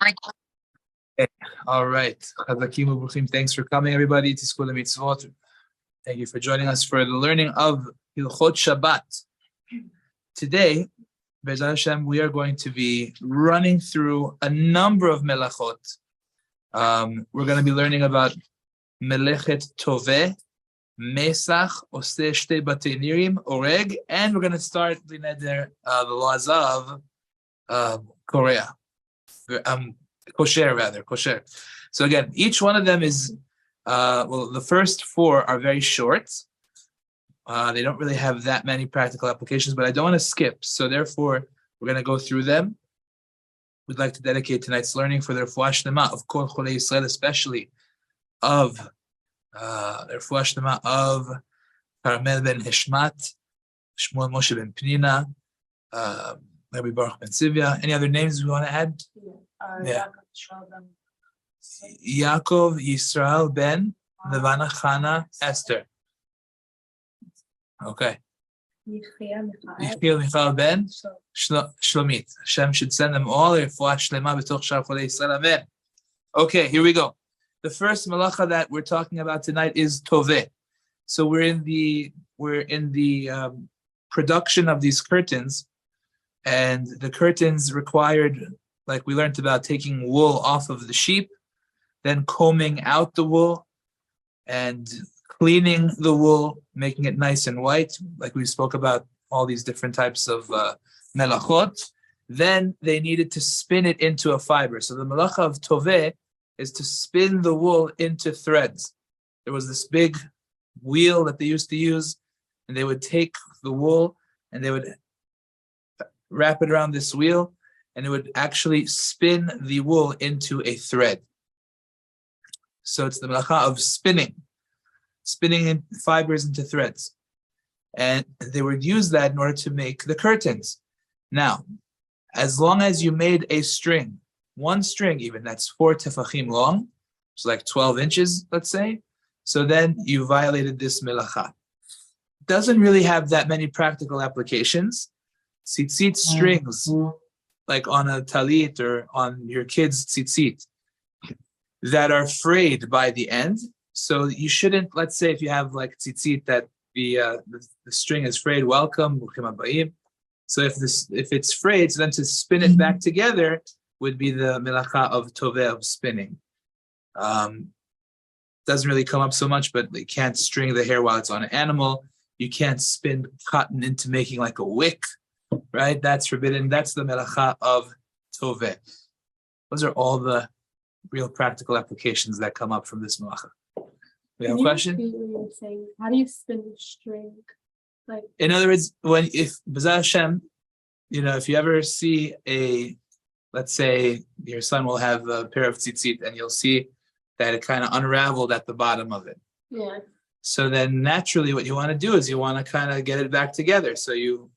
Okay. All right. Chavakim u'bruchim. Thanks for coming, everybody, to School of Mitzvot. Thank you for joining us for the learning of Hilchot Shabbat. Today, Be'ezrat Hashem, we are going to be running through a number of Melachot. We're going to be learning about Melachet Toveh, Maisach, Oseh, Shtei, Batei, Nirin, Oreg, and we're going to start the laws of Korea. Kosher. So again, each one of them is, the first four are very short. They don't really have that many practical applications, but I don't want to skip. So therefore, we're going to go through them. We'd like to dedicate tonight's learning for the refuah shlema of Kol Cholei Yisrael, especially of the refuah shlema of Carmel ben Heshmat, Shmuel Moshe ben Pnina, Rabbi Baruch ben Sivya. Any other names we want to add? Yeah. Yaakov Yisrael ben Levana Chana Esther. Okay. Yechiel Michael ben Shlomit. Hashem should send them all refuah shlema b'toch shar cholei Yisrael. Amen. Okay, here we go. The first malacha that we're talking about tonight is Toveh. So we're in the production of these curtains, and the curtains required, like we learned about, taking wool off of the sheep, then combing out the wool and cleaning the wool, making it nice and white, like we spoke about all these different types of melachot. Then they needed to spin it into a fiber. So the malacha of Toveh is to spin the wool into threads. There was this big wheel that they used to use, and they would take the wool and they would wrap it around this wheel, and it would actually spin the wool into a thread. So it's the melacha of spinning in fibers into threads. And they would use that in order to make the curtains. Now, as long as you made a string, one string even, that's 4 tefachim long, so like 12 inches, let's say, so then you violated this melacha. Doesn't really have that many practical applications. Tzitzit strings, like on a talit or on your kid's tzitzit, that are frayed by the end. So you shouldn't, let's say if you have like tzitzit that the string is frayed, welcome. So if it's frayed, so then to spin it back together would be the melacha of Toveh, of spinning. Doesn't really come up so much, but you can't string the hair while it's on an animal. You can't spin cotton into making like a wick. Right? That's forbidden. That's the melacha of Toveh. Those are all the real practical applications that come up from this melacha. We have a question? How do you spin the string? In other words, if Be'ezrat Hashem, if you ever see let's say your son will have a pair of tzitzit, and you'll see that it kind of unraveled at the bottom of it. Yeah. So then naturally what you want to do is you want to kind of get it back together. So you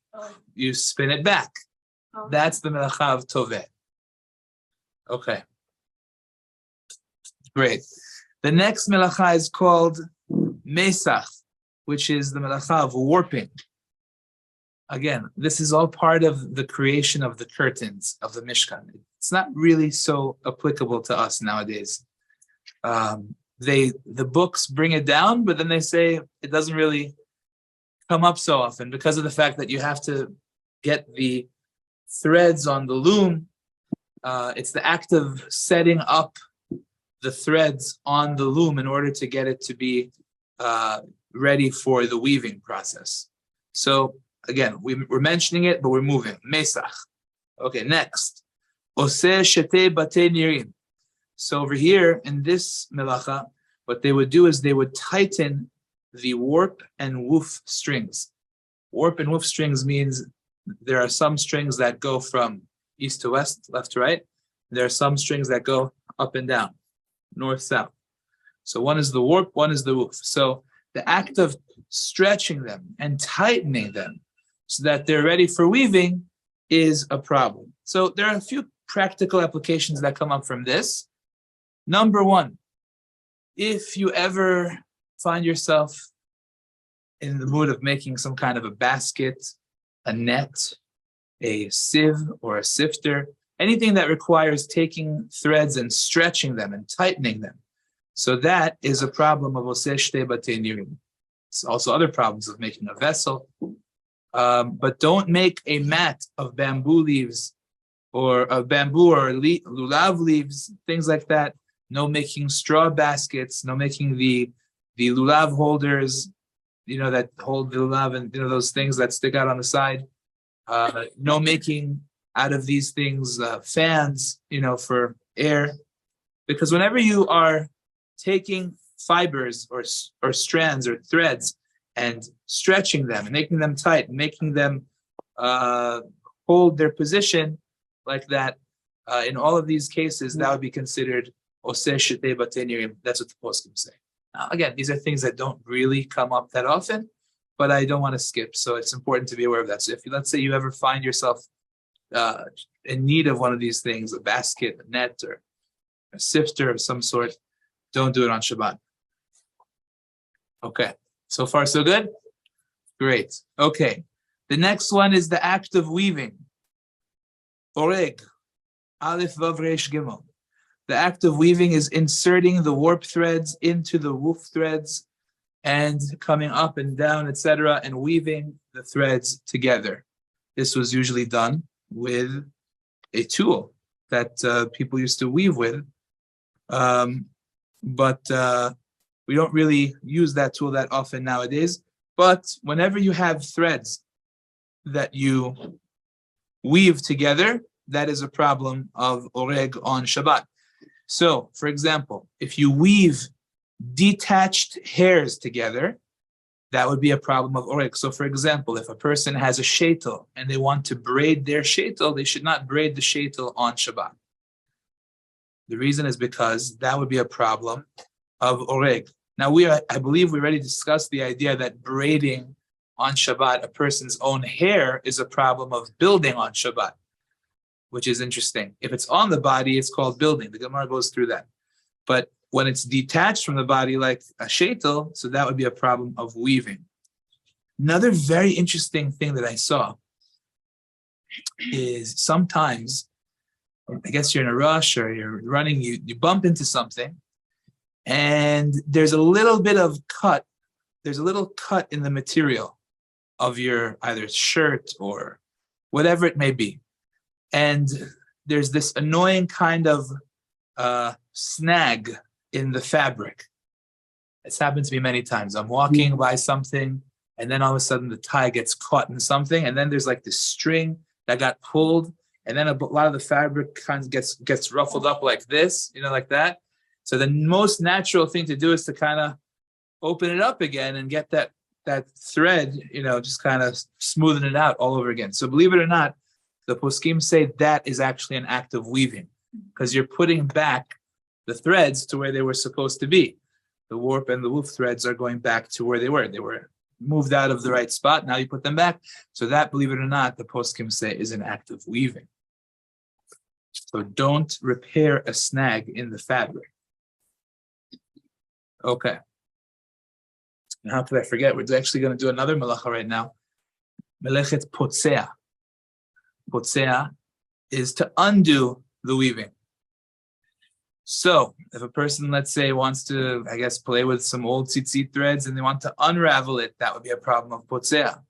spin it back. Oh. That's the melacha of Toveh. Okay. Great. The next melacha is called Maisach, which is the melacha of warping. Again, this is all part of the creation of the curtains of the Mishkan. It's not really so applicable to us nowadays. The books bring it down, but then they say it doesn't really come up so often because of the fact that you have to get the threads on the loom. It's the act of setting up the threads on the loom in order to get it to be ready for the weaving process. So again, we're mentioning it, but we're moving. Maisach. Okay, next. Oseh, Shtei, Batei, Nirin. So over here in this melacha, what they would do is they would tighten the warp and woof strings. Warp and woof strings means there are some strings that go from east to west, left to right. There are some strings that go up and down, north, south. So one is the warp, one is the woof. So the act of stretching them and tightening them so that they're ready for weaving is a problem. So there are a few practical applications that come up from this. Number one, if you ever find yourself in the mood of making some kind of a basket, a net, a sieve or a sifter, anything that requires taking threads and stretching them and tightening them. So that is a problem of Oseh Shtei Batei Nirin. It's also other problems of making a vessel. But don't make a mat of bamboo leaves or of bamboo or lulav leaves, things like that. No making straw baskets, no making the lulav holders, that hold the lulav and those things that stick out on the side. No making out of these things fans, for air. Because whenever you are taking fibers or strands or threads and stretching them and making them tight and making them hold their position like that, in all of these cases, that would be considered Oseh Shtei Batei Nirin. That's what the poskim say. Now, again, these are things that don't really come up that often, but I don't want to skip. So it's important to be aware of that. So if let's say you ever find yourself in need of one of these things, a basket, a net, or a sifter of some sort, don't do it on Shabbat. Okay. So far, so good? Great. Okay. The next one is the act of weaving. Oreg. Aleph Vav Reish Gimel. The act of weaving is inserting the warp threads into the woof threads and coming up and down, etc., and weaving the threads together. This was usually done with a tool that people used to weave with, but we don't really use that tool that often nowadays. But whenever you have threads that you weave together, that is a problem of Oreg on Shabbat. So, for example, if you weave detached hairs together, that would be a problem of Oreg. So, for example, if a person has a sheitel and they want to braid their sheitel, they should not braid the sheitel on Shabbat. The reason is because that would be a problem of Oreg. Now, I believe we already discussed the idea that braiding on Shabbat a person's own hair is a problem of building on Shabbat, which is interesting. If it's on the body, it's called building. The Gemara goes through that. But when it's detached from the body like a sheitel, so that would be a problem of weaving. Another very interesting thing that I saw is sometimes, I guess you're in a rush or you're running, you bump into something, and there's a little bit of cut. There's a little cut in the material of your either shirt or whatever it may be. And there's this annoying kind of snag in the fabric. It's happened to me many times. I'm walking by something, and then all of a sudden the tie gets caught in something, and then there's like this string that got pulled, and then a lot of the fabric kind of gets ruffled up like this, like that. So the most natural thing to do is to kind of open it up again and get that thread, just kind of smoothing it out all over again. So believe it or not, the poskim say that is actually an act of weaving, because you're putting back the threads to where they were supposed to be. The warp and the woof threads are going back to where they were. They were moved out of the right spot. Now you put them back. So that, believe it or not, the poskim say is an act of weaving. So don't repair a snag in the fabric. Okay. Now, how could I forget? We're actually going to do another melacha right now. Melachet Potse'a. Potse'a is to undo the weaving. So, if a person, let's say, wants to, play with some old tzitzit threads and they want to unravel it, that would be a problem of Potse'a. A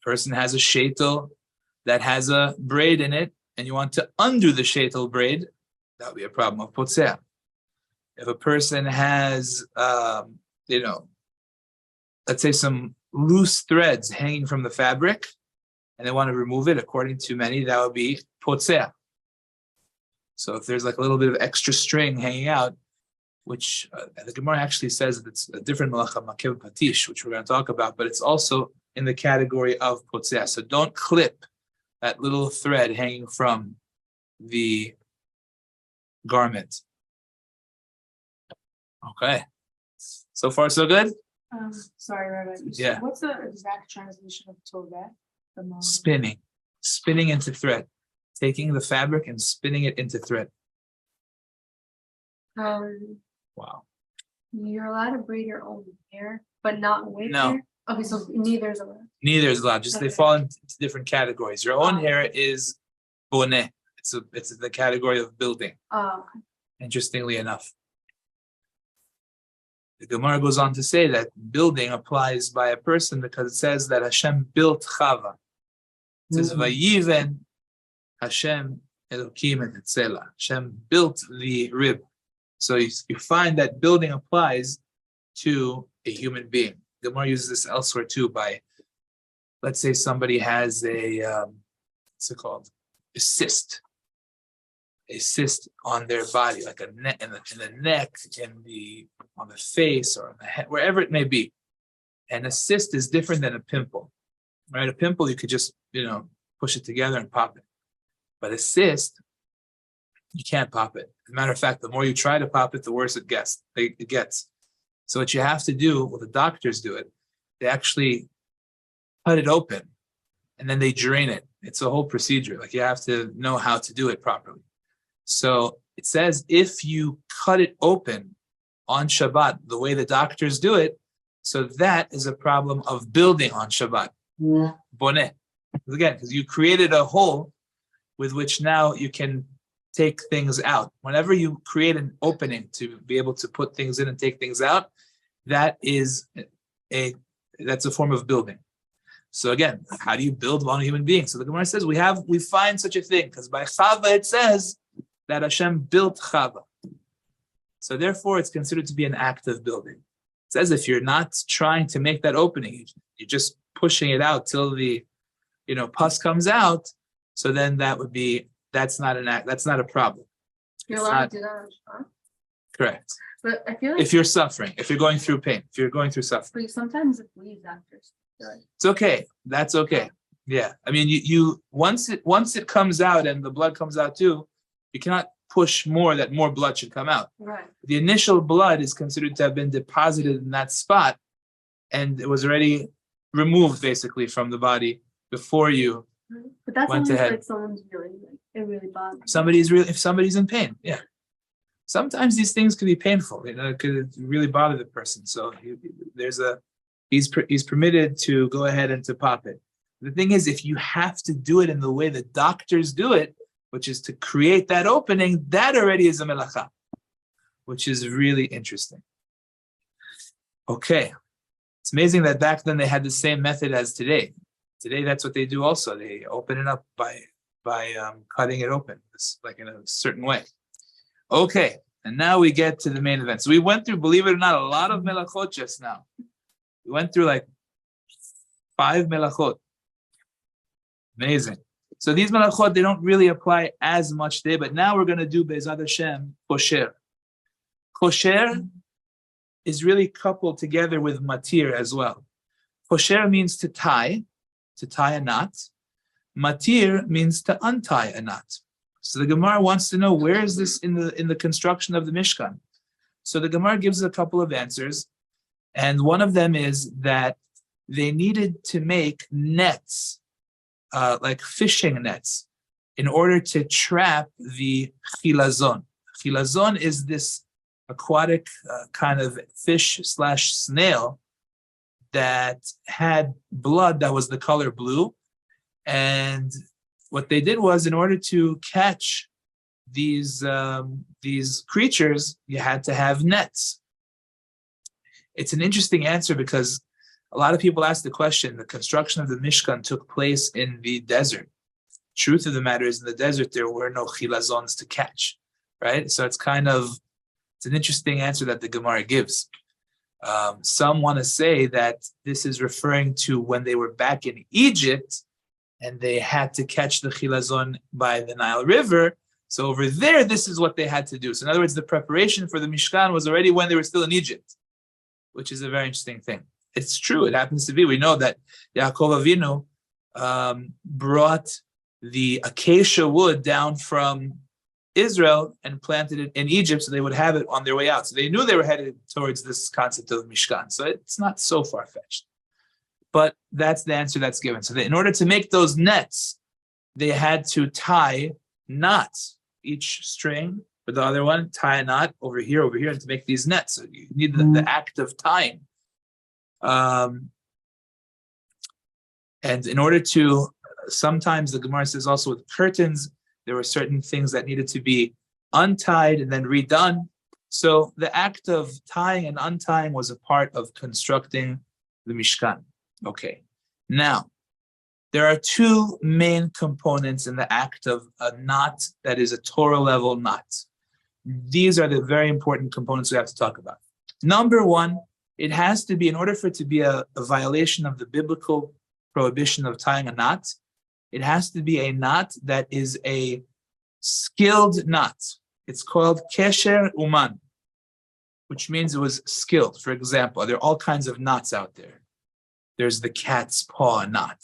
person has a sheitel that has a braid in it, and you want to undo the sheitel braid, that would be a problem of Potse'a. If a person has, let's say some loose threads hanging from the fabric, and they want to remove it, according to many, that would be Potse'a. So if there's like a little bit of extra string hanging out, which the Gemara actually says that it's a different melacha, makev patish, which we're going to talk about, but it's also in the category of Potse'a. So don't clip that little thread hanging from the garment. Okay. So far, so good? Sorry, Rabbi. Yeah. What's the exact translation of Toveh? Spinning into thread. Taking the fabric and spinning it into thread. Wow. You're allowed to braid your own hair, but not with No. hair? Okay, so neither is allowed. Neither is allowed. Just they fall into different categories. Your own hair is boneh. It's the category of building. Oh, Interestingly enough. The Gemara goes on to say that building applies by a person because it says that Hashem built Chava. It says, Vayiven Hashem Elokim et Tzela. Hashem built the rib. So you find that building applies to a human being. The Gemara uses this elsewhere too by, let's say somebody has what's it called? A cyst on their body, like in the neck, on the face, or on the head, wherever it may be. And a cyst is different than a pimple, right? A pimple, you could just, push it together and pop it. But a cyst, you can't pop it. As a matter of fact, the more you try to pop it, the worse it gets. So what you have to do, well, the doctors do it. They actually cut it open, and then they drain it. It's a whole procedure. Like, you have to know how to do it properly. So it says if you cut it open on Shabbat, the way the doctors do it, so that is a problem of building on Shabbat. Yeah. Boneh. Again, because you created a hole with which now you can take things out. Whenever you create an opening to be able to put things in and take things out, that's a form of building. So again, how do you build on a human being? So the Gemara says we find such a thing because by Chava it says that Hashem built Chava. So therefore it's considered to be an act of building. It says if you're not trying to make that opening, you're just pushing it out till the pus comes out, so then that's not an act, that's not a problem. You're allowed to do that on Shabbat? Correct. But I feel like if you're suffering, if you're going through pain, if you're going through suffering. But sometimes it bleeds after. It's okay. That's okay. Yeah. I mean, you once it comes out and the blood comes out too, you cannot push more that more blood should come out. Right. The initial blood is considered to have been deposited in that spot, and it was already removed basically from the body before you but that's went always ahead. Like someone's it really bothers. If somebody's in pain, yeah. Sometimes these things could be painful. It could really bother the person. So he's permitted to go ahead and to pop it. The thing is, if you have to do it in the way the doctors do it, which is to create that opening, that already is a melacha, which is really interesting. Okay. It's amazing that back then they had the same method as today. Today, that's what they do also. They open it up by cutting it open, like in a certain way. Okay, and now we get to the main event. So we went through, believe it or not, a lot of melachot just now. We went through like 5 melachot. Amazing. So these melachot, they don't really apply as much today, but now we're going to do Be'ezrat Hashem, kosher. Kosher is really coupled together with matir as well. Kosher means to tie a knot. Matir means to untie a knot. So the Gemara wants to know, where is this in the construction of the Mishkan? So the Gemara gives a couple of answers, and one of them is that they needed to make nets, like fishing nets, in order to trap the chilazon. Chilazon is this aquatic kind of fish/snail that had blood that was the color blue. And what they did was, in order to catch these creatures, you had to have nets. It's an interesting answer because a lot of people ask the question, the construction of the Mishkan took place in the desert. Truth of the matter is, in the desert, there were no chilazons to catch, right? So it's an interesting answer that the Gemara gives. Some want to say that this is referring to when they were back in Egypt and they had to catch the chilazon by the Nile River. So over there, this is what they had to do. So in other words, the preparation for the Mishkan was already when they were still in Egypt, which is a very interesting thing. It's true. It happens to be. We know that Yaakov Avinu brought the acacia wood down from Israel and planted it in Egypt so they would have it on their way out. So they knew they were headed towards this concept of Mishkan. So it's not so far-fetched. But that's the answer that's given. So in order to make those nets, they had to tie knots, each string with the other one, tie a knot over here, and to make these nets. So you need the act of tying. And in order to, sometimes the Gemara says also with curtains, There were certain things that needed to be untied and then redone. So the act of tying and untying was a part of constructing the Mishkan. Okay. Now, there are two main components in the act of a knot that is a Torah level knot. These are the very important components we have to talk about. Number one, it has to be, in order for it to be a violation of the biblical prohibition of tying a knot, it has to be a knot that is a skilled knot. It's called kesher uman, which means it was skilled. For example, there are all kinds of knots out there. There's the cat's paw knot.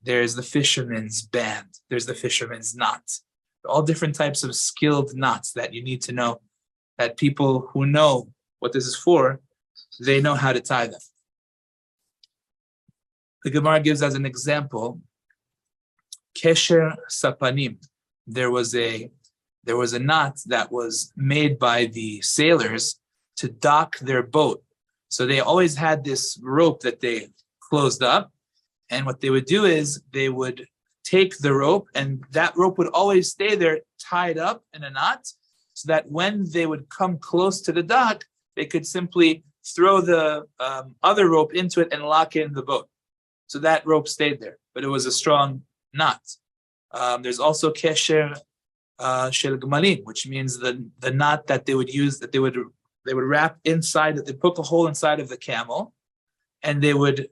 There's the fisherman's band. There's the fisherman's knot. All different types of skilled knots that you need to know, that people who know what this is for, they know how to tie them. The Gemara gives as an example, kesher sapanim. There was a knot that was made by the sailors to dock their boat. So they always had this rope that they closed up, and what they would do is they would take the rope, and that rope would always stay there tied up in a knot, so that when they would come close to the dock, they could simply throw the other rope into it and lock in the boat. So that rope stayed there, but it was a strong knot. There's also kesher shel gmalim, which means the knot that they would use, that they would wrap inside, that they poke a hole inside of the camel, and they would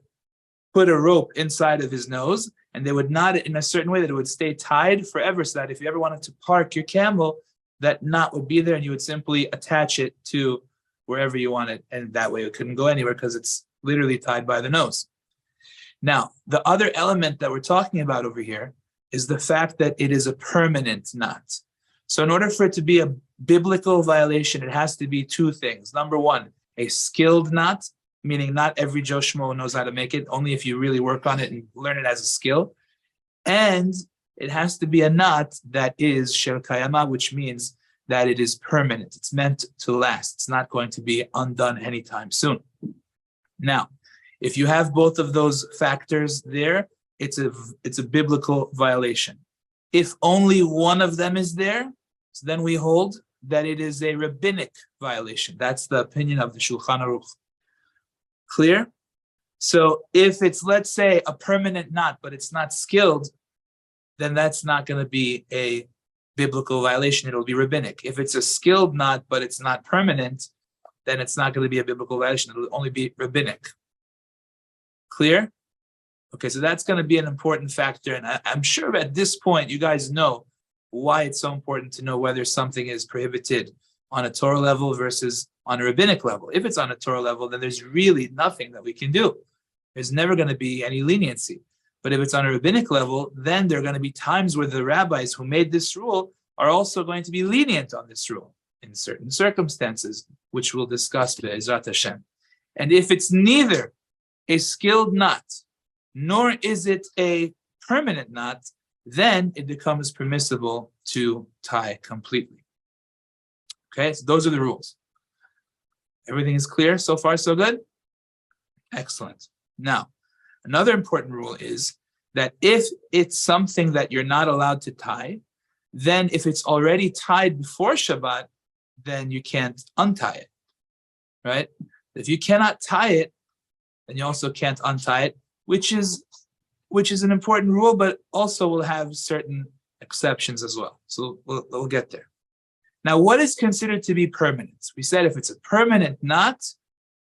put a rope inside of his nose, and they would knot it in a certain way that it would stay tied forever, so that if you ever wanted to park your camel, that knot would be there, and you would simply attach it to wherever you want it, and that way it couldn't go anywhere because it's literally tied by the nose. Now, the other element that we're talking about over here is the fact that it is a permanent knot. So in order for it to be a biblical violation, it has to be two things. Number one, a skilled knot, meaning not every Joe Schmo knows how to make it, only if you really work on it and learn it as a skill. And it has to be a knot that is shel kayama, which means that it is permanent. It's meant to last. It's not going to be undone anytime soon. Now, if you have both of those factors there, it's a biblical violation. If only one of them is there, so then we hold that it is a rabbinic violation. That's the opinion of the Shulchan Aruch. Clear? So if it's, let's say, a permanent knot, but it's not skilled, then that's not going to be a biblical violation. It'll be rabbinic. If it's a skilled knot, but it's not permanent, then it's not going to be a biblical violation. It'll only be rabbinic. Clear? Okay, so that's going to be an important factor. And I'm sure at this point, you guys know why it's so important to know whether something is prohibited on a Torah level versus on a rabbinic level. If it's on a Torah level, then there's really nothing that we can do. There's never going to be any leniency. But if it's on a rabbinic level, then there are going to be times where the rabbis who made this rule are also going to be lenient on this rule in certain circumstances, which we'll discuss be'ezrat Hashem. And if it's neither a skilled knot, nor is it a permanent knot, then it becomes permissible to tie completely. Okay, so those are the rules. Everything is clear so far, so good? Excellent. Now, another important rule is that if it's something that you're not allowed to tie, then if it's already tied before Shabbat, then you can't untie it, right? If you cannot tie it, then you also can't untie it, which is an important rule, but also will have certain exceptions as well. So we'll get there. Now, what is considered to be permanent? We said if it's a permanent knot,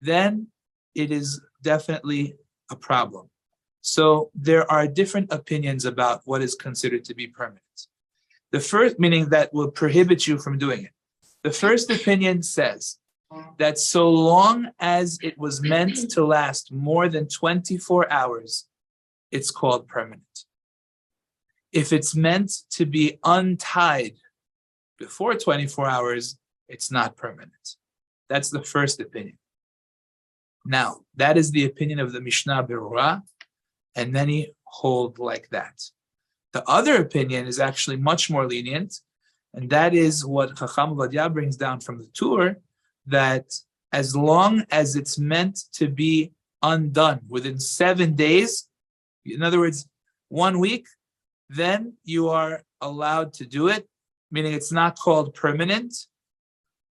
then it is definitely a problem. So there are different opinions about what is considered to be permanent. The first, meaning that will prohibit you from doing it. The first opinion says that so long as it was meant to last more than 24 hours, it's called permanent. If it's meant to be untied before 24 hours, it's not permanent. That's the first opinion. Now, that is the opinion of the Mishnah Berurah, and many hold like that. The other opinion is actually much more lenient, and that is what Chacham Ovadia brings down from the Tur, that as long as it's meant to be undone within 7 days, in other words, 1 week, then you are allowed to do it, meaning it's not called permanent,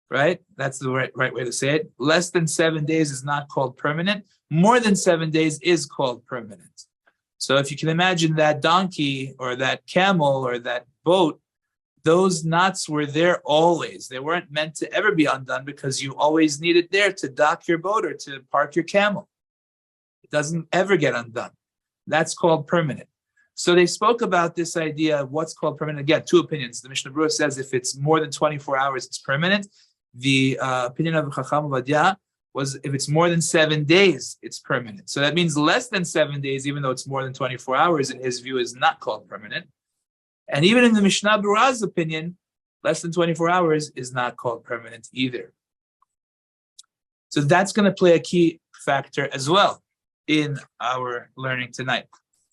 right? That's the right way to say it. Less than 7 days is not called permanent. More than 7 days is called permanent. So if you can imagine that donkey or that camel or that boat, those knots were there always. They weren't meant to ever be undone because you always need it there to dock your boat or to park your camel. It doesn't ever get undone. That's called permanent. So they spoke about this idea of what's called permanent. Again, two opinions. The Mishnah Berurah says if it's more than 24 hours, it's permanent. The opinion of Chacham Ovadia was if it's more than 7 days, it's permanent. So that means less than 7 days, even though it's more than 24 hours, in his view, is not called permanent. And even in the Mishnah Berurah's opinion, less than 24 hours is not called permanent either. So that's going to play a key factor as well in our learning tonight.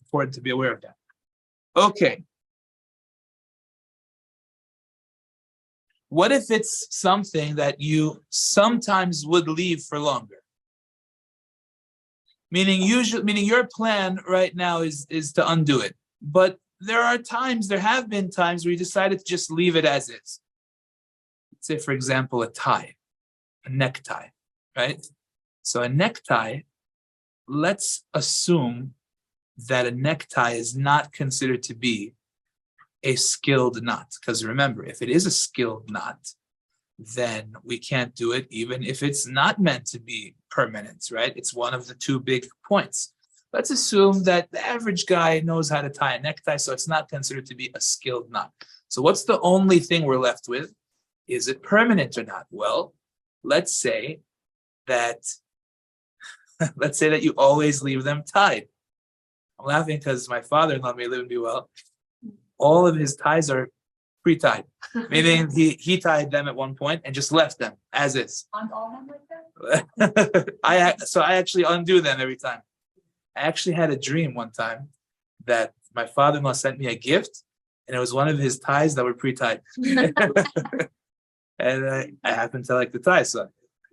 Important to be aware of that. Okay. What if it's something that you sometimes would leave for longer? Meaning your plan right now is to undo it. But there have been times where you decided to just leave it as is. Let's say, for example, a necktie, right? So a necktie, let's assume that a necktie is not considered to be a skilled knot. Because remember, if it is a skilled knot, then we can't do it even if it's not meant to be permanent, right? It's one of the two big points. Let's assume that the average guy knows how to tie a necktie, so it's not considered to be a skilled knot. So what's the only thing we're left with? Is it permanent or not? Well, let's say that you always leave them tied. I'm laughing because my father-in-law, may live and be well, all of his ties are pre-tied, meaning he tied them at one point and just left them as is. On all of them like that? I actually undo them every time. I actually had a dream one time that my father-in-law sent me a gift, and it was one of his ties that were pre-tied. And I happened to like the tie, so I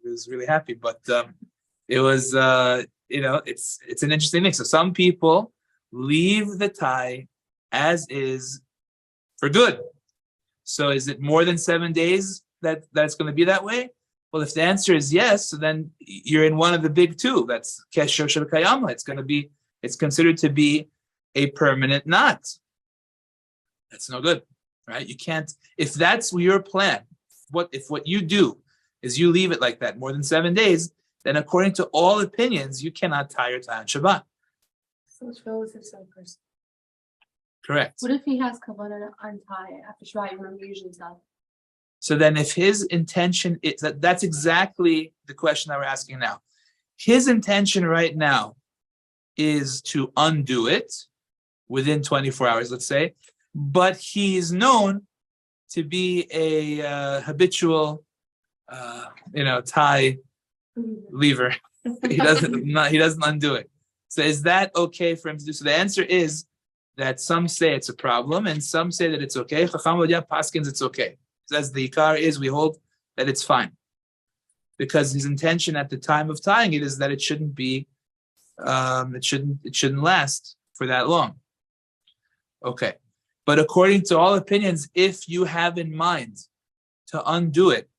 was really happy. But it was, it's an interesting thing. So some people leave the tie as is for good. So is it more than 7 days that's going to be that way? Well, if the answer is yes, so then you're in one of the big two. That's kesher shel kayama. It's considered to be a permanent knot. That's no good, right? You can't, if that's your plan, if what you do is you leave it like that more than 7 days, then according to all opinions, you cannot tie your tie on Shabbat. So it's relative to the person. Correct. What if he has kavanah to untie after Shabbat? You usually does. So then if his intention is that's exactly the question that we're asking now. His intention right now is to undo it within 24 hours, let's say, but he's known to be a habitual, tie lever. He doesn't undo it. So is that okay for him to do? So the answer is that some say it's a problem and some say that it's okay. Chacham Ovadia paskins it's okay. Says the ikar is we hold that it's fine because his intention at the time of tying it is that it shouldn't be, it shouldn't last for that long. Okay, but according to all opinions, if you have in mind to undo it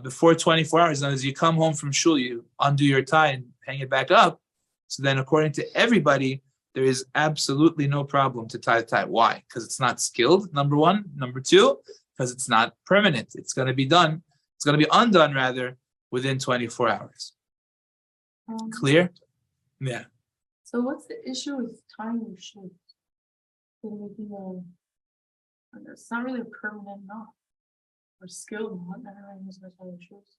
before 24 hours, as you come home from shul, you undo your tie and hang it back up. So then, according to everybody, there is absolutely no problem to tie the tie. Why? Because it's not skilled. Number one. Number two, because it's not permanent. It's going to be done. It's going to be undone rather within 24 hours. Clear? Yeah. So what's the issue with tying your shoes? It's not really a permanent knot or skilled knot. Everyone knows how to tie your shoes.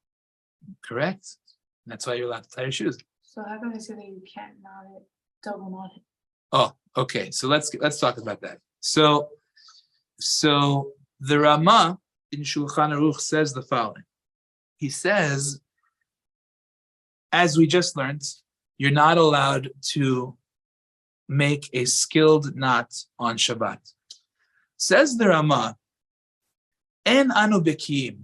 Correct. That's why you're allowed to tie your shoes. So how can I say that you can't knot it, double knot it? Oh, okay. So let's talk about that. So the Rama in Shulchan Aruch says the following. He says, as we just learned, you're not allowed to make a skilled knot on Shabbat. Says the Rama, En anu bekim,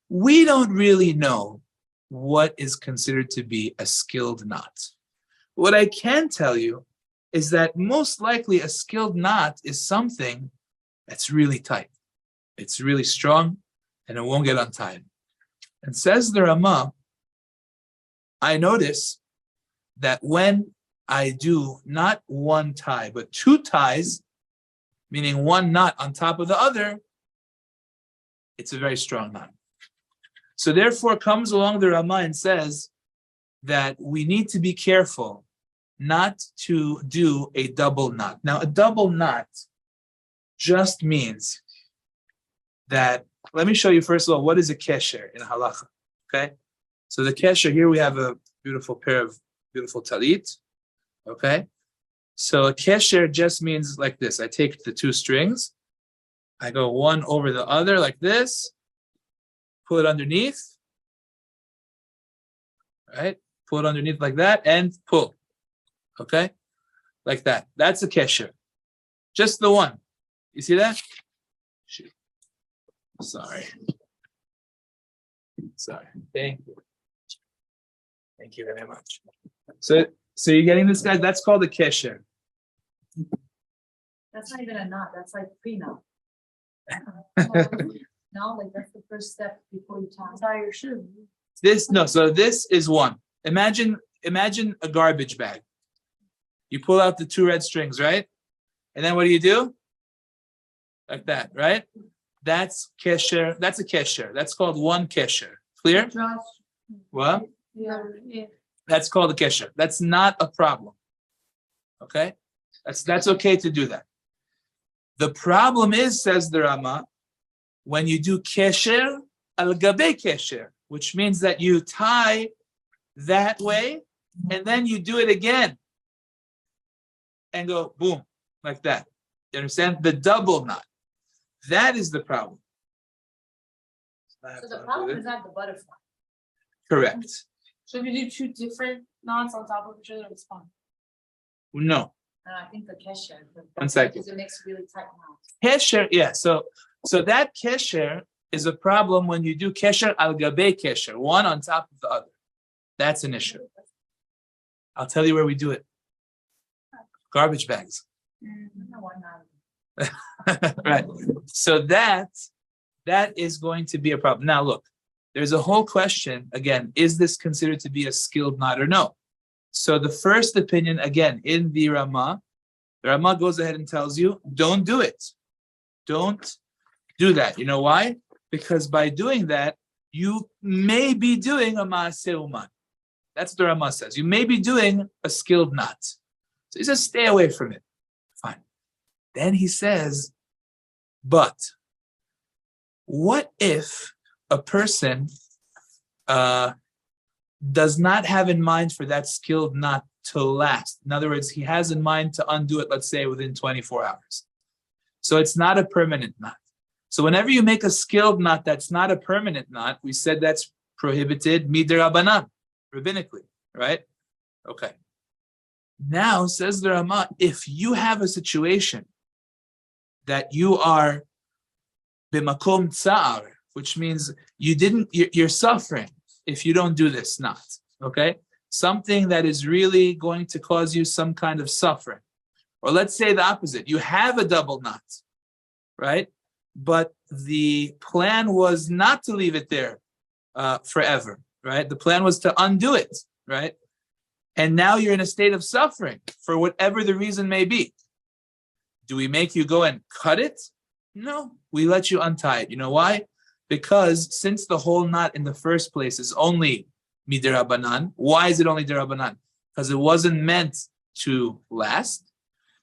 we don't really know what is considered to be a skilled knot. What I can tell you is that most likely a skilled knot is something that's really tight. It's really strong, and it won't get untied. And says the Ramah, I notice that when I do not one tie, but two ties, meaning one knot on top of the other, it's a very strong knot. So therefore comes along the Ramah and says that we need to be careful not to do a double knot. Now, a double knot just means that, let me show you first of all, what is a kesher in halacha, okay? So the kesher, here we have a beautiful pair of beautiful talit, okay? So a kesher just means like this. I take the two strings, I go one over the other like this, pull it underneath, right? Pull it underneath like that and pull, okay? Like that. That's a kesher. Just the one. You see that? Shoot. Sorry. Thank you. Thank you very much. So you're getting this, guys? That's called a kesher. That's not even a knot, that's like pre-knot. No, like that's the first step before you tie your shoe. So this is one. Imagine a garbage bag. You pull out the two red strings, right? And then what do? Like that, right? That's kesher. That's a kesher. That's called one kesher. Clear? What? Yeah. That's called a kesher. That's not a problem. Okay? That's okay to do that. The problem is, says the Rama, when you do kesher al gabe kesher, which means that you tie that way and then you do it again and go boom, like that. You understand? The double knot. That is the problem. So the problem is not the butterfly. Correct. So if you do two different knots on top of each other, it's fine. No. I think the kesher. 1 second. Because it makes really tight knots. Kesher, yeah. So that kesher is a problem when you do kesher al gabe kesher, one on top of the other. That's an issue. I'll tell you where we do it. Garbage bags. Right. So that is going to be a problem. Now look, there's a whole question, again, is this considered to be a skilled knot or no? So the first opinion, again, in the Rama goes ahead and tells you, don't do it. Don't do that. You know why? Because by doing that, you may be doing a maaseh uman. That's what the Rama says. You may be doing a skilled knot. So he says, stay away from it. Fine. Then he says, but what if a person does not have in mind for that skilled knot to last? In other words, he has in mind to undo it, let's say, within 24 hours. So it's not a permanent knot. So whenever you make a skilled knot that's not a permanent knot, we said that's prohibited midirabanan, rabbinically, right? Okay. Now, says the Rama, if you have a situation that you are bimakom tsa'ar, which means you're suffering if you don't do this knot, okay? Something that is really going to cause you some kind of suffering. Or let's say the opposite. You have a double knot, right? But the plan was not to leave it there forever, right? The plan was to undo it, right? And now you're in a state of suffering for whatever the reason may be. Do we make you go and cut it? No, we let you untie it. You know why? Because since the whole knot in the first place is only midirabanan, why is it only dirabanan? Because it wasn't meant to last.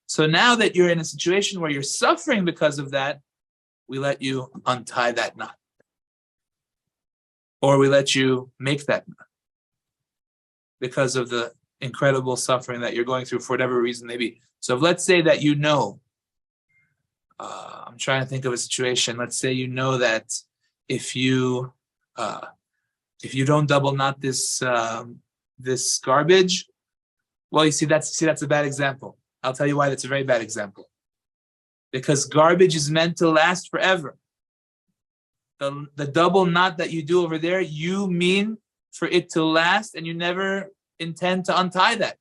So now that you're in a situation where you're suffering because of that, we let you untie that knot. Or we let you make that knot because of the incredible suffering that you're going through for whatever reason may be. So if let's say that you know, I'm trying to think of a situation. Let's say you know that if you don't double knot this this garbage, well, you see that's a bad example. I'll tell you why that's a very bad example. Because garbage is meant to last forever. The double knot that you do over there, you mean for it to last, and you never intend to untie that.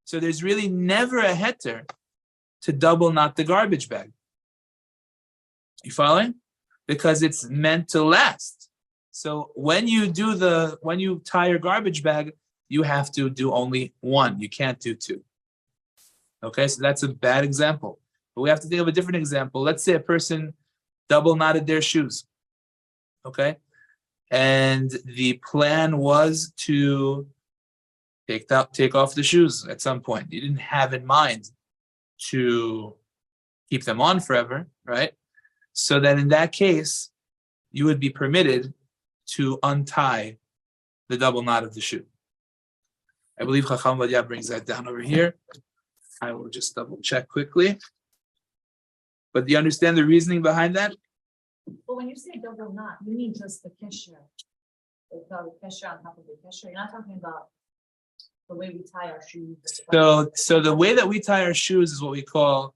So there's really never a heter to double knot the garbage bag. You following? Because it's meant to last. So when you tie your garbage bag, you have to do only one. You can't do two. Okay, so that's a bad example. But we have to think of a different example. Let's say a person double knotted their shoes. Okay? And the plan was to take off the shoes at some point. You didn't have in mind to keep them on forever, right? So that in that case, you would be permitted to untie the double knot of the shoe. I believe Chacham Vadia brings that down over here. I will just double check quickly. But do you understand the reasoning behind that? Well, when you say double knot, you mean just the kesher. The kesher on top of the kesher. You're not talking about the way we tie our shoes. So the way that we tie our shoes is what we call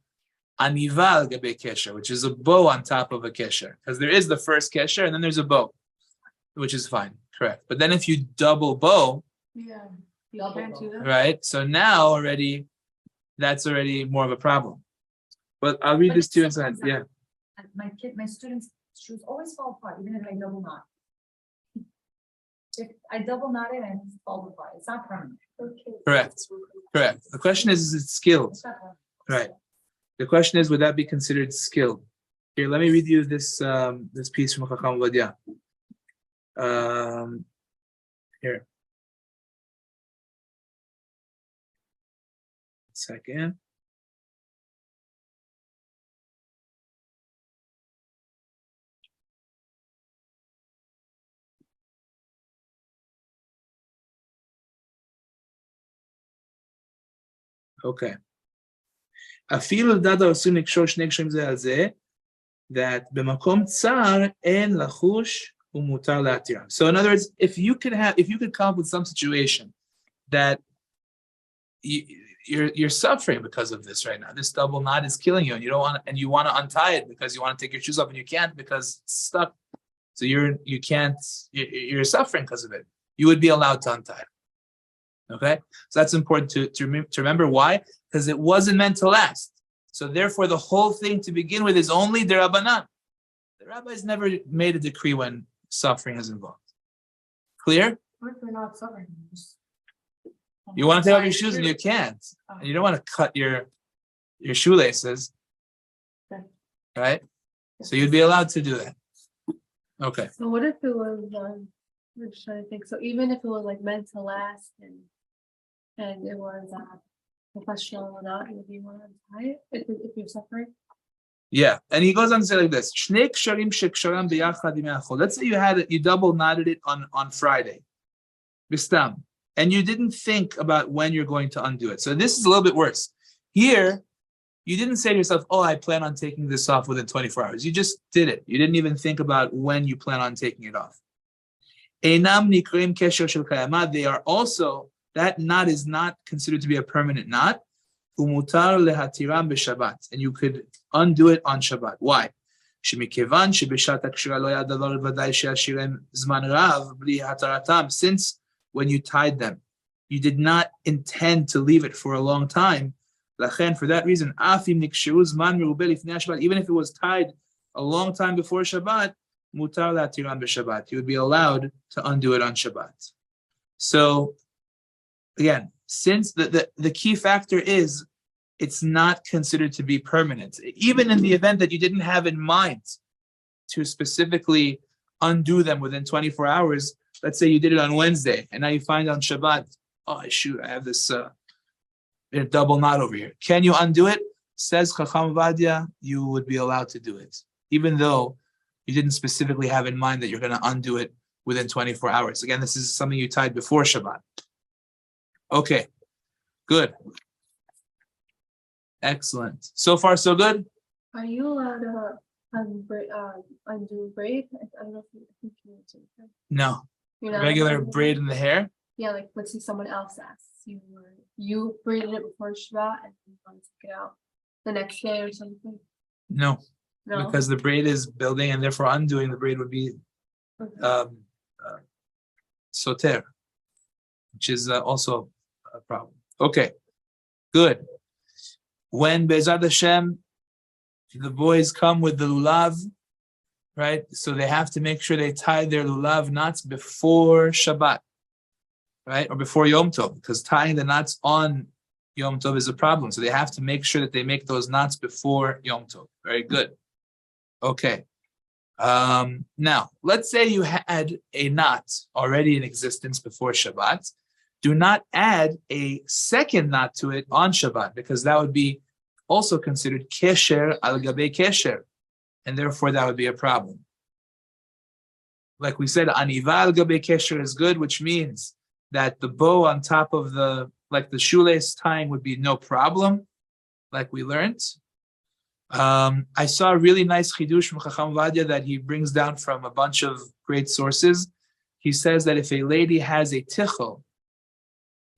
anival gabe kesher, which is a bow on top of a kesher. Because there is the first kesher and then there's a bow, which is fine, correct. But then if you double bow, right? So now that's already more of a problem. But I'll read this to you inside. Yeah. My students' shoes always fall apart, even if I double knot. If I double knot it and it falls apart, it's not permanent. Correct. The question is it skilled? Right. The question is, would that be considered skilled? Here, let me read you this piece from Chacham Vadia. Here. Second. Okay. אפילו דדה עושים לקשור שני קשרים זה על זה, that במקום צר אין לחוש ומותר להתירם. So in other words, if you could come up with some situation that you're suffering because of this right now, this double knot is killing you, and you want to untie it because you want to take your shoes off and you can't because it's stuck. So you're suffering because of it. You would be allowed to untie it. Okay, so that's important to remember. Why? Because it wasn't meant to last. So therefore, the whole thing to begin with is only derabanan. The rabbis never made a decree when suffering is involved. Clear? What if we're not suffering? You want to take off your shoes and you can't, and you don't want to cut your shoelaces, right? So you'd be allowed to do that. Okay. So what if it was? I'm just trying to think. So even if it was like meant to last and it was professional or not, would you want to untie it if you're suffering? Yeah, and he goes on to say like this: let's say you double knotted it on Friday, bistam, and you didn't think about when you're going to undo it. So this is a little bit worse. Here, you didn't say to yourself, "Oh, I plan on taking this off within 24 hours." You just did it. You didn't even think about when you plan on taking it off. Einam nikrim kesher shel kayama. They are also, that knot is not considered to be a permanent knot. Umutar lehatiram b'Shabbat, and you could undo it on Shabbat. Why? Shemikevan shebeshat hakshira lo yad davar v'day she'ashirem zman rav bli hataratam. Since when you tied them, you did not intend to leave it for a long time. Lachen, for that reason, afim nikshiru zman merubeh lifnei Shabbat. Even if it was tied a long time before Shabbat, mutar lehatiram b'Shabbat. You would be allowed to undo it on Shabbat. So, again, since the key factor is it's not considered to be permanent, even in the event that you didn't have in mind to specifically undo them within 24 hours. Let's say you did it on Wednesday and now you find on Shabbat, oh shoot, I have this double knot over here. Can you undo it? Says Chacham Vadia, you would be allowed to do it, even though you didn't specifically have in mind that you're going to undo it within 24 hours. Again, this is something you tied before Shabbat. Okay, good. Excellent. So far, so good? Are you allowed to undo braid? I don't know if you think you need to. No. You're not Regular allowed to? braid in the hair? Yeah, like let's say someone else asks you braided it before Shabbat and you want to take it out the next day or something. No, No, because the braid is building and therefore undoing the braid would be okay. soter, which is also a problem. Okay, Good. When Be'ezrat Hashem, the boys come with the lulav, right? So they have to make sure they tie their lulav knots before Shabbat, right? Or before Yom Tov, because tying the knots on Yom Tov is a problem. So they have to make sure that they make those knots before Yom Tov. Very good. Okay. Now, let's say you had a knot already in existence before Shabbat. Do not add a second knot to it on Shabbat, because that would be also considered kesher al gabe kesher, and therefore that would be a problem. Like we said, aniva al gabe kesher is good, which means that the bow on top of the shoelace tying would be no problem, like we learned. I saw a really nice chidush from Chacham Vadia that he brings down from a bunch of great sources. He says that if a lady has a tichel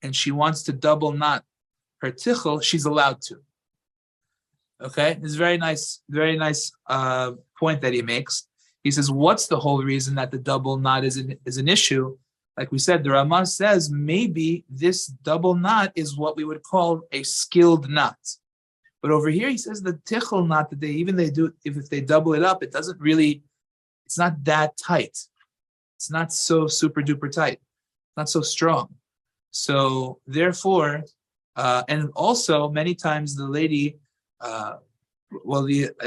and she wants to double knot her tichel, she's allowed to. Okay, it's very nice point that he makes. He says, what's the whole reason that the double knot is an issue? Like we said, the Ramah says maybe this double knot is what we would call a skilled knot. But over here, he says the tichel knot that they do, if they double it up, it's not that tight. It's not so super duper tight, not so strong. So therefore, and also many times the lady, I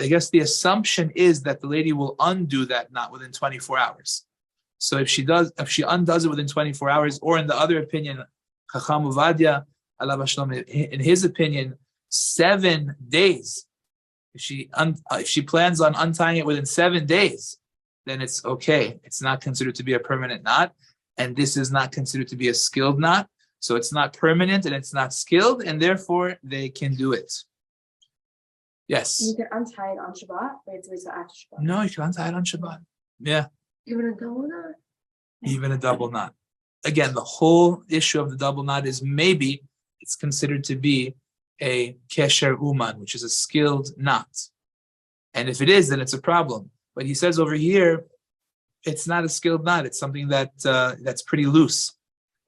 guess the assumption is that the lady will undo that knot within 24 hours. So if she undoes it within 24 hours, or in the other opinion, Chacham Uvadia, alav hashalom, in his opinion, 7 days. If she plans on untying it within 7 days, then it's okay. It's not considered to be a permanent knot, and this is not considered to be a skilled knot. So it's not permanent and it's not skilled, and therefore they can do it. Yes. You can untie it on Shabbat, or it's wait till after Shabbat. No, you can untie it on Shabbat. Yeah. Even a double knot? Even a double knot. Again, the whole issue of the double knot is maybe it's considered to be a kesher uman, which is a skilled knot. And if it is, then it's a problem. But he says over here, it's not a skilled knot. It's something that's pretty loose.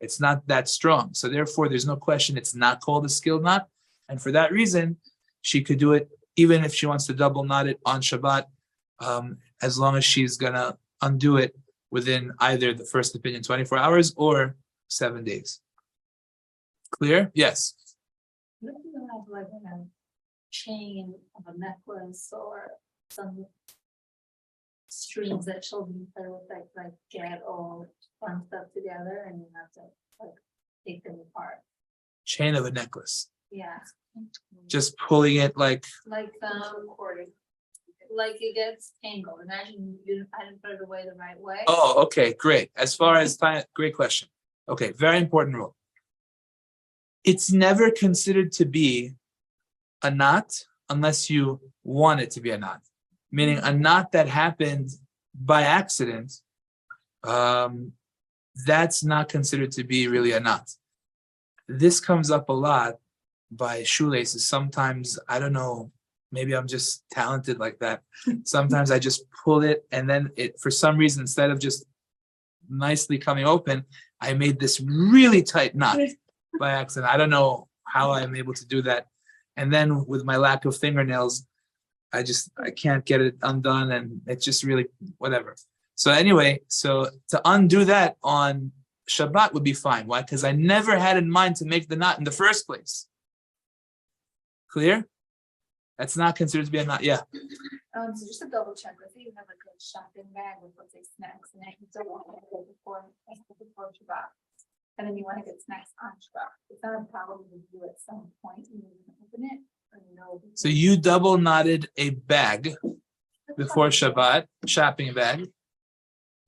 It's not that strong. So therefore, there's no question it's not called a skilled knot. And for that reason, she could do it even if she wants to double knot it on Shabbat, as long as she's going to undo it within either the first opinion 24 hours or 7 days. Clear? Yes. What if you have like a chain of a necklace or some strings that children play with, like get all fun stuff together, and you have to like take them apart? Chain of a necklace. Yeah. Just pulling it like Recording. Like it gets tangled. Imagine I didn't put it away the right way. Oh, okay, great. As far as time, great question. Okay, very important rule. It's never considered to be a knot unless you want it to be a knot. Meaning a knot that happened by accident, that's not considered to be really a knot. This comes up a lot by shoelaces. Sometimes, I don't know, maybe I'm just talented like that. Sometimes I just pull it, and then it, for some reason, instead of just nicely coming open, I made this really tight knot by accident. I don't know how I'm able to do that. And then with my lack of fingernails, I can't get it undone, and it's just really whatever. So anyway, so to undo that on Shabbat would be fine. Why? Because I never had in mind to make the knot in the first place. Clear? That's not considered to be a knot. Yeah. So just to double check, let's say you have like a shopping bag with, let's say, snacks, and you don't want to go before Shabbat, and then you want to get snacks on Shabbat. It's not a problem to do at some point. You can open it, or no. So you double knotted a bag before Shabbat, shopping bag.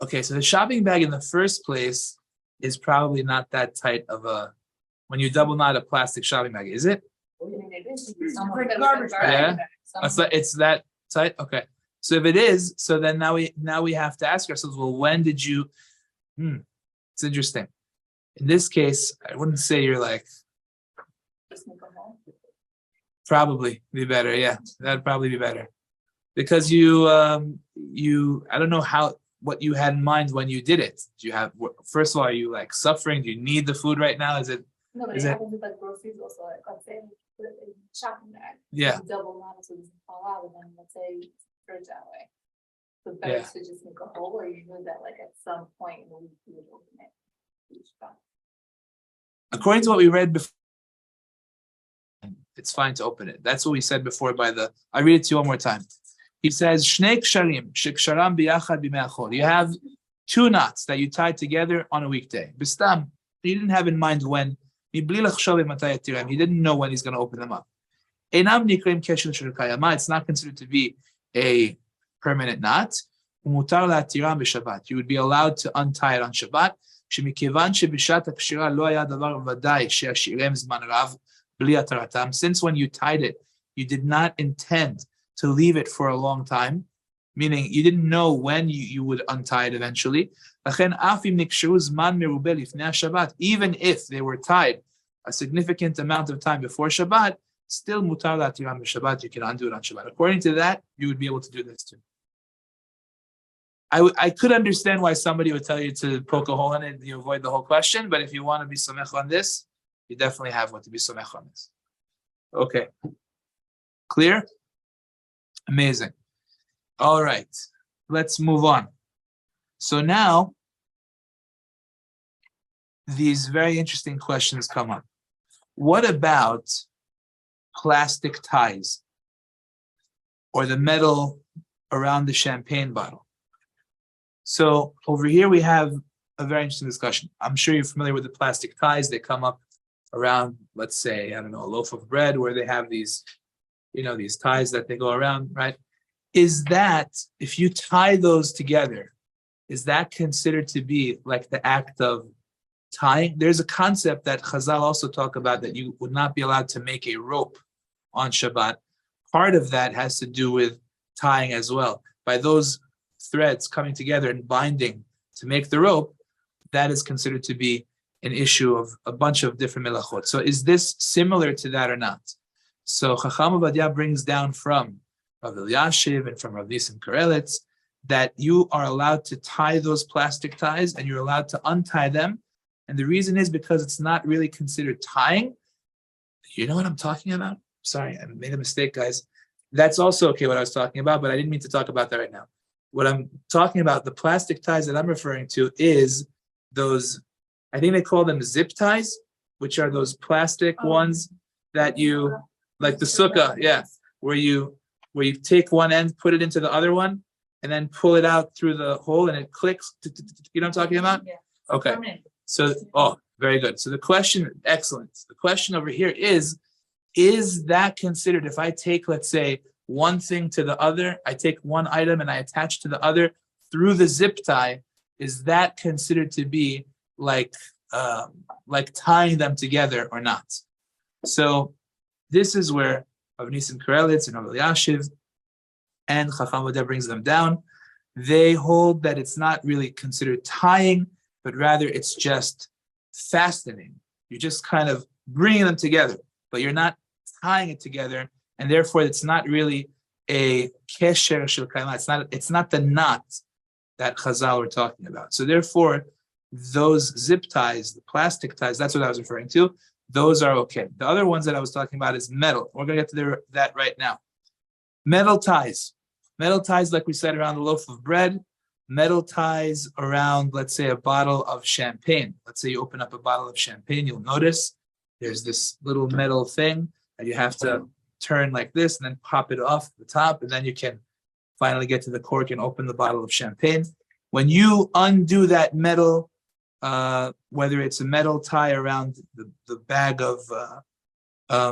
Okay, so the shopping bag in the first place is probably not that tight of a, when you double knot a plastic shopping bag, is it? Like a garbage bag. Yeah. It's that tight? Okay. So if it is, so then now we have to ask ourselves, well, when did you, it's interesting. In this case, I wouldn't say you're like, probably be better. Yeah, that'd probably be better. Because you, I don't know what you had in mind when you did it. Do you have, first of all, are you like suffering? Do you need the food right now? Is it? No, but it happens with like groceries also. Like, let's say shopping bag. Yeah. You double knot so it doesn't fall out, and then let's say you throw it that way. So Yeah. better to just make a hole, or you know that like at some point in the week you would open it. Each box. According to what we read before, it's fine to open it. That's what we said before I read it to you one more time. He says, Shnei ksharim, sheksharam biyachad b'me'achol. You have two knots that you tie together on a weekday. Bistam, he didn't have in mind when. He didn't know when he's going to open them up. It's not considered to be a permanent knot. You would be allowed to untie it on Shabbat. Since when you tied it, you did not intend to leave it for a long time, meaning you didn't know when you would untie it eventually. Even if they were tied a significant amount of time before Shabbat, still mutar latiram b'Shabbat, you can undo it on Shabbat. According to that, you would be able to do this too. I could understand why somebody would tell you to poke a hole in it and you avoid the whole question, but if you want to be somech on this, you definitely have what to be somech on this. Okay. Clear? Amazing. All right. Let's move on. So now, these very interesting questions come up. What about plastic ties or the metal around the champagne bottle? So over here we have a very interesting discussion. I'm sure you're familiar with the plastic ties. They come up around, let's say, I don't know, a loaf of bread where they have these, these ties that they go around, right? Is that, if you tie those together, is that considered to be like the act of tying? There's a concept that Chazal also talk about that you would not be allowed to make a rope on Shabbat. Part of that has to do with tying as well. By those threads coming together and binding to make the rope, that is considered to be an issue of a bunch of different melachot. So is this similar to that or not? So Chacham Ovadia brings down from Rav Elyashiv and from Rav Nisim Karelitz that you are allowed to tie those plastic ties and you're allowed to untie them. And the reason is because it's not really considered tying. You know what I'm talking about? Sorry, I made a mistake, guys. That's also okay what I was talking about, but I didn't mean to talk about that right now. What I'm talking about, the plastic ties that I'm referring to is those, I think they call them zip ties, which are those plastic ones that you, like the sukkah, yeah, where you take one end, put it into the other one, and then pull it out through the hole and it clicks. You know what I'm talking about? Yeah. Okay. So, very good. So the question, excellent. The question over here is that considered, if I take, let's say, one thing to the other, I take one item and I attach to the other through the zip tie, is that considered to be like tying them together or not? So this is where Rav Nisim Karelitz and Rav Elyashiv and Chacham Ovadia brings them down. They hold that it's not really considered tying, but rather it's just fastening. You're just kind of bringing them together, but you're not tying it together, and therefore it's not really a kesher shel kaima. It's not the knot that Chazal were talking about. So therefore, those zip ties, the plastic ties, that's what I was referring to. Those are okay. The other ones that I was talking about is metal. We're going to get to that right now. Metal ties, like we said, around the loaf of bread. Metal ties around, let's say, a bottle of champagne. Let's say you open up a bottle of champagne, you'll notice there's this little metal thing that you have to turn like this and then pop it off the top, and then you can finally get to the cork and open the bottle of champagne. When you undo that metal, whether it's a metal tie around the bag of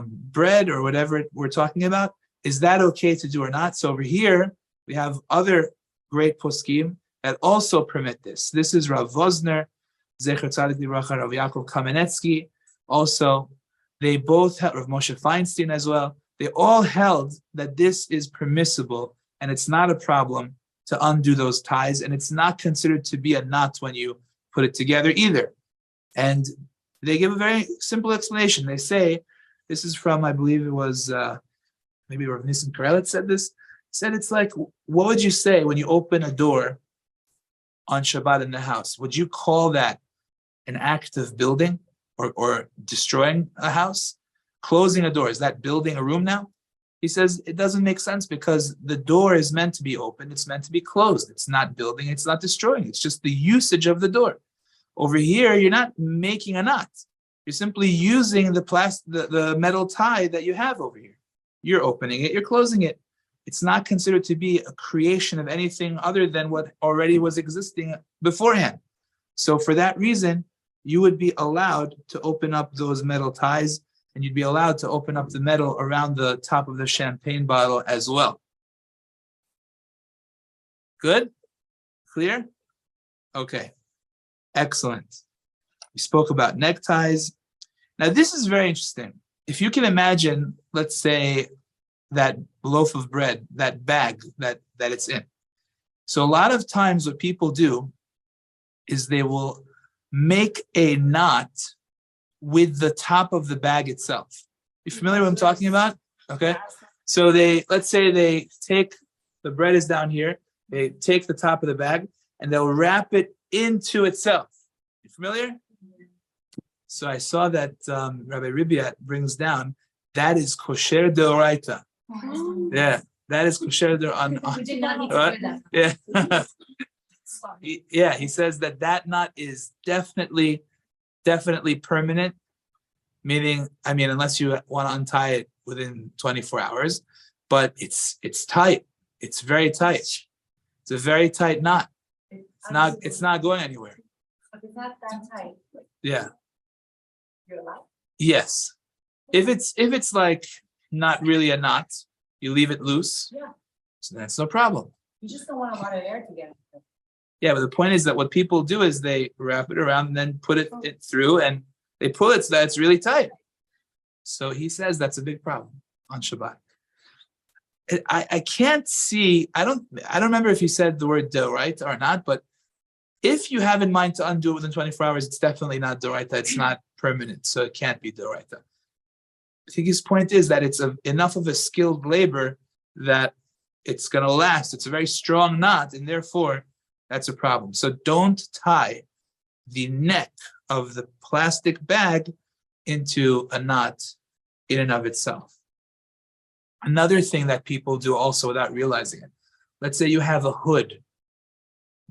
bread or whatever we're talking about, is that okay to do or not? So over here, we have other great poskim that also permit this. This is Rav Vosner, Zecher Tzadik Livracha, Rav Yaakov Kamenetsky. Also, they both held, Rav Moshe Feinstein as well, they all held that this is permissible and it's not a problem to undo those ties, and it's not considered to be a knot when you put it together either. And they give a very simple explanation. They say, this is from, I believe it was, maybe Rav Nisim Karelitz said this, said it's like, what would you say when you open a door on Shabbat in the house? Would you call that an act of building or destroying a house? closing a door, is that building a room now? He says it doesn't make sense because the door is meant to be open. It's meant to be closed. It's not building. It's not destroying. It's just the usage of the door. Over here, you're not making a knot. You're simply using the metal tie that you have over here. You're opening it. You're closing it. It's not considered to be a creation of anything other than what already was existing beforehand. So for that reason, you would be allowed to open up those metal ties, and you'd be allowed to open up the metal around the top of the champagne bottle as well. Good? Clear? Okay. Excellent. We spoke about neckties. Now, this is very interesting. If you can imagine, let's say, that loaf of bread, that bag that it's in. So a lot of times what people do is they will make a knot with the top of the bag itself. You familiar with what I'm talking about? Okay. So let's say they take, the bread is down here, they take the top of the bag and they'll wrap it into itself. You familiar? So I saw that Rabbi Ribiat brings down, that is kosher deoraita. Yeah, that is kosher deoraita. We did not need to do that. Yeah. Yeah, he says that knot is definitely permanent, meaning, I mean, unless you want to untie it within 24 hours, but it's tight. It's very tight. It's a very tight knot. It's not going anywhere. But it's not that tight. Yeah. You're allowed. Yes. If it's like not really a knot, you leave it loose. Yeah. So that's no problem. You just don't want a lot of air to get. Yeah, but the point is that what people do is they wrap it around and then put it through and they pull it so that it's really tight. So he says that's a big problem on Shabbat. I can't see, I don't remember if he said the word deoraita or not, but if you have in mind to undo it within 24 hours, it's definitely not deoraita. It's not permanent, so it can't be deoraita. I think his point is that it's enough of a skilled labor that it's going to last. It's a very strong knot, and therefore that's a problem. So don't tie the neck of the plastic bag into a knot in and of itself. Another thing that people do also without realizing it, let's say you have a hood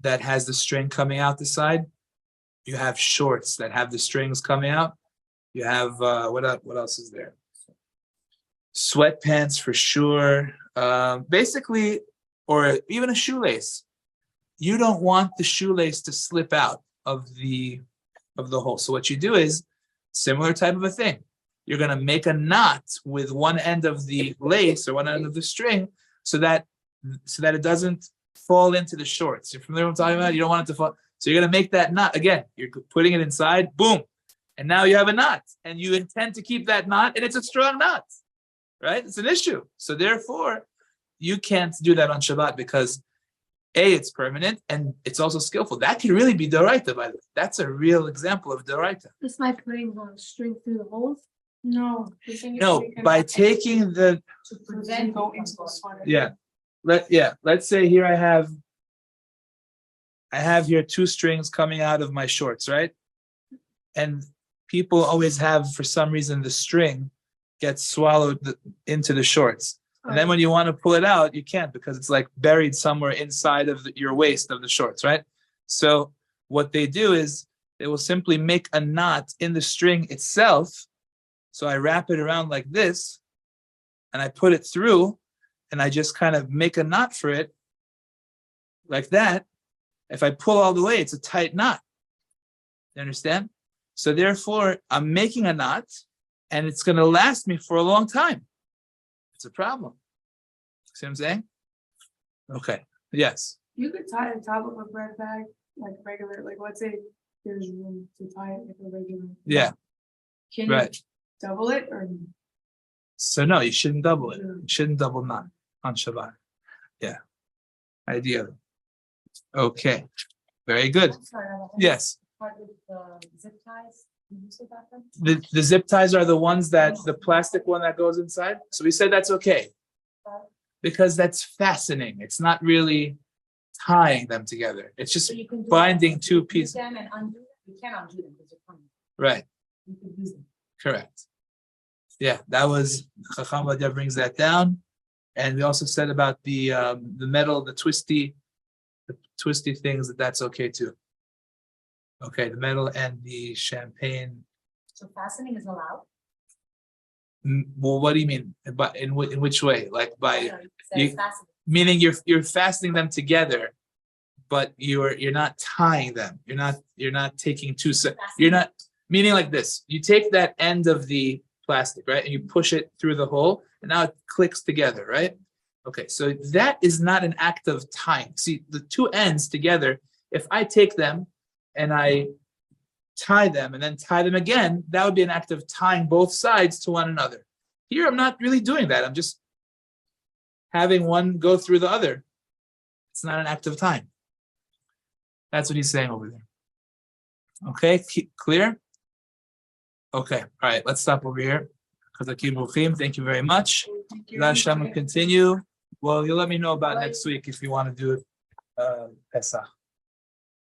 that has the string coming out the side. You have shorts that have the strings coming out. You have, what else is there? Sweatpants for sure. Basically, or even a shoelace. You don't want the shoelace to slip out of the hole. So what you do is similar type of a thing. You're going to make a knot with one end of the lace or one end of the string so that it doesn't fall into the shorts. You're familiar with what I'm talking about? You don't want it to fall. So you're going to make that knot. Again, you're putting it inside, boom. And now you have a knot. And you intend to keep that knot, and it's a strong knot. Right? It's an issue. So therefore, you can't do that on Shabbat because A, it's permanent, and it's also skillful. That could really be doraita, by the way. That's a real example of doraita. This by putting the string through the holes. No. No, by taking the To prevent go into the sweater. let's say here I have here two strings coming out of my shorts, right? And people always have, for some reason, the string gets swallowed into the shorts. And then when you want to pull it out, you can't because it's like buried somewhere inside of your waist of the shorts, right? So what they do is they will simply make a knot in the string itself. So I wrap it around like this and I put it through and I just kind of make a knot for it like that. If I pull all the way, it's a tight knot. You understand? So therefore, I'm making a knot and it's going to last me for a long time. It's a problem. See what I'm saying? Okay. Yes. You could tie the top of a bread bag like regular, like let's say there's room to tie it like a regular. Yeah. Can Right. you double it or? So no, you shouldn't double it. You shouldn't double knot on Shabbat. Yeah. Ideally. Okay. Very good. Yes. Zip ties. Did you say that? The zip ties are the ones that the plastic one that goes inside. So we said that's okay because that's fastening. It's not really tying them together. It's just binding two pieces. You can and undo them. You can't undo them because they're coming. Right. You can use them. Correct. Yeah, that was Chacham Vadia brings that down, and we also said about the metal, the twisty things that's okay too. Okay, the metal and the champagne. So fastening is allowed? Well, what do you mean? But in which way? Like by So it says you- fastening. meaning you're fastening them together, but you're not tying them. You're not taking two set. You're not meaning like this. You take that end of the plastic, right, and you push it through the hole, and now it clicks together, right? Okay, so that is not an act of tying. See, the two ends together. If I take them and I tie them and then tie them again, that would be an act of tying both sides to one another. Here, I'm not really doing that. I'm just having one go through the other. It's not an act of tying. That's what he's saying over there. Okay, clear? Okay, all right, let's stop over here. Thank you very much. Hashem will continue. Well, you'll let me know about next week if you want to do it Pesach.